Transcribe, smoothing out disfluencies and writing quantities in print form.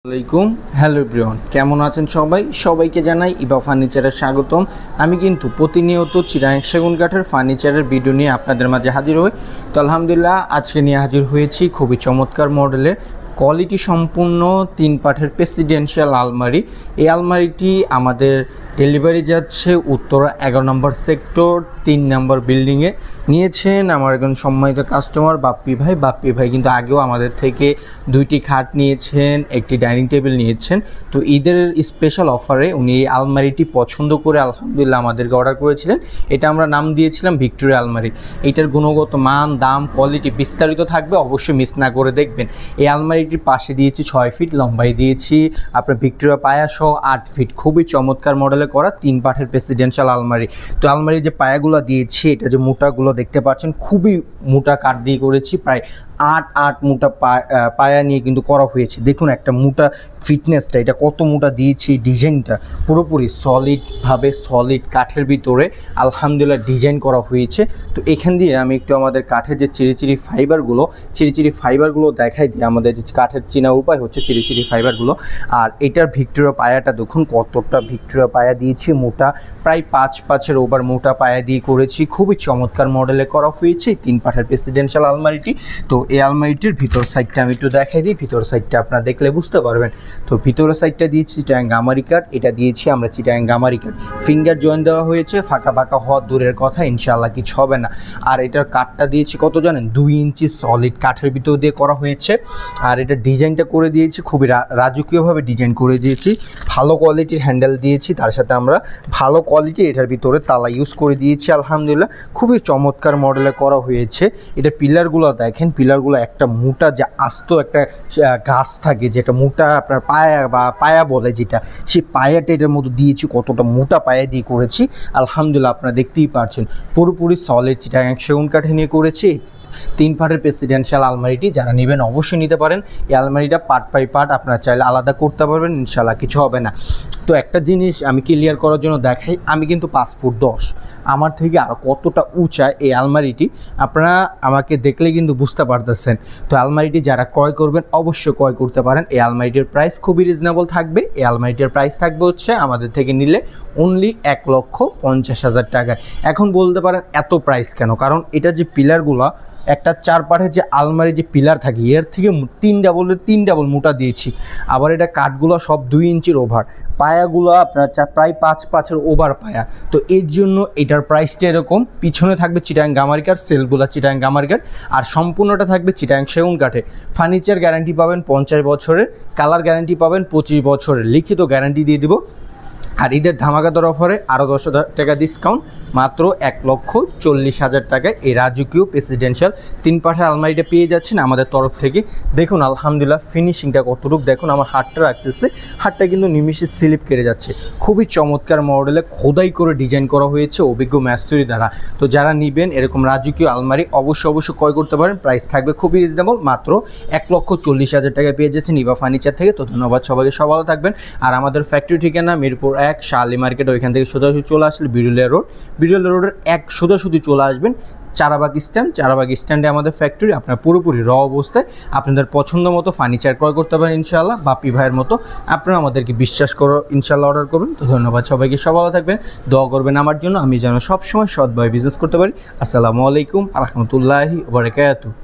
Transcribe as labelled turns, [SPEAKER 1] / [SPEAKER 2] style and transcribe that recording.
[SPEAKER 1] আসসালামাইকুম hello everyone, কেমন আছেন সবাইকে জানাই ইবা ফার্নিচারের স্বাগতম। আমি কিন্তু প্রতিনিয়ত চিরাং সেগুন কাঠের ফার্নিচারের ভিডিও নিয়ে আপনাদের মাঝে হাজির হই। তো আলহামদুলিল্লাহ আজকে নিয়ে হাজির হয়েছি খুবই চমৎকার মডেলের কোয়ালিটি সম্পূর্ণ 3 পাঠের প্রেসিডেন্সিয়াল আলমারি। এই আলমারিটি আমাদের ডেলিভারি যাচ্ছে উত্তরা 11 নম্বর সেক্টর 3 নম্বর বিল্ডিংয়ে। নিয়েছেন আমার একজন সম্মানিত কাস্টমার বাপ্পি ভাই কিন্তু আগেও আমাদের থেকে 2টি খাট নিয়েছেন, একটি ডাইনিং টেবিল নিয়েছেন। তো ঈদের স্পেশাল অফারে উনি এই আলমারিটি পছন্দ করে আলহামদুলিল্লাহ আমাদেরকে অর্ডার করেছিলেন। এটা আমরা নাম দিয়েছিলাম ভিক্টোরিয়া আলমারি। এটার গুণগত মান, দাম, কোয়ালিটি বিস্তারিত থাকবে, অবশ্যই মিস না করে দেখবেন। এই আলমারিটির পাশে দিয়েছি 6 ফিট, লম্বাই দিয়েছি আপনার ভিক্টোরিয়া পায়া সহ 8 ফিট। খুবই চমৎকার মডেলে করা 3 পাঠের প্রেসিডেন্সিয়াল আলমারি। তো আলমারির যে পায়াগুলো দিয়েছি, এটা যে মোটাগুলো দেখতে পাচ্ছেন, খুবই মোটা কাঠ দিয়ে করেছি। প্রায় 8 মোটা পায়া নিয়ে কিন্তু করা হয়েছে। দেখুন একটা মোটা ফিটনেসটা, এটা কত মোটা দিয়েছি। ডিজাইনটা পুরোপুরি সলিড কাঠের ভিতরে আলহামদুলিল্লাহ ডিজাইন করা হয়েছে। তো এখান দিয়ে আমি একটু আমাদের কাঠের যে চিরিচিরি ফাইবারগুলো দেখাই দিই। আমাদের যে কাঠের চেনা উপায় হচ্ছে চিরিচিরি ফাইবারগুলো। আর এটার ভিক্টোরিয়া পায়াটা দেখুন কতটা ভিক্টোরিয়া পায়া দিয়েছি, মোটা প্রায় 5 ওভার মোটা পায়া দিয়ে করেছি। খুবই চমৎকার মডেলে করা হয়েছে 3 পাঠের প্রেসিডেন্সিয়াল আলমারিটি। তো এই আলমারিটির ভিতর সাইডটা আমি একটু দেখাই দিই। ভিতর সাইডটা আপনারা দেখলে বুঝতে পারবেন। তো ভিতরের সাইডটা দিয়েছি চিটাগাং গামারি কাঠ, এটা দিয়েছি আমরা চিটাগাং গামারি কাঠ। ফিঙ্গার জয়েন দেওয়া হয়েছে, ফাঁকা হওয়ার দূরের কথা, ইনশাআল্লাহ কিছু হবে না। আর এটার কাঠটা দিয়েছি কত জানেন, 2 ইঞ্চি সলিড কাঠের ভিতর দিয়ে করা হয়েছে। আর এটার ডিজাইনটা করে দিয়েছি খুবই রাজকীয়ভাবে ডিজাইন করে দিয়েছি। ভালো কোয়ালিটির হ্যান্ডেল দিয়েছি, তার সাথে আমরা ভালো কোয়ালিটি এটার ভিতরে তালা ইউজ করে দিয়েছি। আলহামদুলিল্লাহ খুবই চমৎকার মডেলে করা হয়েছে। এটা পিলারগুলো দেখেন, পিলারগুলো একটা মোটা যে আস্ত একটা গাছ থাকে, যেটা মোটা আপনার পায়া বলে যেটা, সেই পায়াটা এটার মধ্যে দিয়েছি। কতটা মোটা পায়া দিয়ে করেছি আলহামদুলিল্লাহ আপনারা দেখতেই পাচ্ছেন। পুরোপুরি সলিড চিটাগাং সেগুন কাঠে নিয়ে করেছি 3 পার্টের প্রেসিডেন্সিয়াল আলমারিটি। যারা নেবেন অবশ্যই নিতে পারেন। এই আলমারিটা পার্ট বাই পার্ট আপনারা চাইলে আলাদা করতে পারবেন, ইনশাআল্লাহ কিছু হবে না। তো একটা জিনিস আমি ক্লিয়ার করার জন্য দেখাই, আমি কিন্তু 5 ফুট 10, আমার থেকে আর কতটা উঁচা এই আলমারিটি আপনারা আমাকে দেখলে কিন্তু বুঝতে পারতেছেন। তো আলমারিটি যারা ক্রয় করবেন অবশ্যই ক্রয় করতে পারেন। এই আলমারিটির প্রাইস খুবই রিজনেবল থাকবে। এই আলমারিটির প্রাইস থাকবে হচ্ছে আমাদের থেকে নিলে অনলি 1,50,000 টাকায়। এখন বলতে পারেন এত প্রাইস কেন, কারণ এটা যে পিলারগুলো একটা 4 পাঠের যে আলমারি যে পিলার থাকে, এর থেকে 3 ডাবল মোটা দিয়েছি। আবার এটা কাঠগুলো সব 2 ইঞ্চির ওভার, পায়াগুলো আপনার প্রায় 5 ওভার পায়া। তো এর জন্য এটার প্রাইসটা এরকম। পিছনে থাকবে চিটাগাং গামারি কাঠ, সেলগুলো চিটাগাং গামারি কাঠ, আর সম্পূর্ণটা থাকবে চিটাগাং সেগুন কাঠে। ফার্নিচার গ্যারান্টি পাবেন 50 বছরের, কালার গ্যারান্টি পাবেন 25 বছরের, লিখিত গ্যারান্টি দিয়ে দিব। আর ঈদের ধামাকাদার অফারে আরও 10,000 টাকা ডিসকাউন্ট, মাত্র 1,40,000 টাকায় এই রাজকীয় প্রেসিডেন্সিয়াল 3 পাঠের আলমারিটা পেয়ে যাচ্ছেন আমাদের তরফ থেকে। দেখুন আলহামদুলিল্লাহ ফিনিশিংটা কতটুকু দেখুন, আমার হাতটা রাখতেছে, হাতটা কিন্তু নিমিষে স্লিপ কেটে যাচ্ছে। খুবই চমৎকার মডেলে খোদাই করে ডিজাইন করা হয়েছে অভিজ্ঞ মিস্ত্রি দ্বারা। তো যারা নেবেন এরকম রাজকীয় আলমারি অবশ্যই ক্রয় করতে পারেন। প্রাইস থাকবে খুবই রিজনেবল, মাত্র 1,40,000 টাকায় পেয়ে যাচ্ছেন ইবা ফার্নিচার থেকে। তো ধন্যবাদ সবাইকে, সব ভালো থাকবেন। আর আমাদের ফ্যাক্টরি ঠিকানা মিরপুর 1 শালি মার্কেট, ওইখান থেকে সোজাসুজি চলে আসলে বিরুলিয়া রোডের সোজাসুজি চলে আসবেন চারাবাগ স্ট্যান্ডে আমাদের ফ্যাক্টরি। আপনার পুরোপুরি অবস্থায় আপনাদের পছন্দ মতো ফার্নিচার ক্রয় করতে পারেন ইনশাআল্লাহ। বাপ্পি ভাইয়ের মতো আপনারা আমাদেরকে বিশ্বাস করে ইনশাআল্লাহ অর্ডার করবেন। তো ধন্যবাদ সবাইকে, সব ভালো থাকবেন, দোয়া করবেন আমার জন্য, আমি যেন সবসময় সৎভাবে বিজনেস করতে পারি। আসসালামু আলাইকুম ওয়া রাহমাতুল্লাহি ওয়া বারাকাতুহু।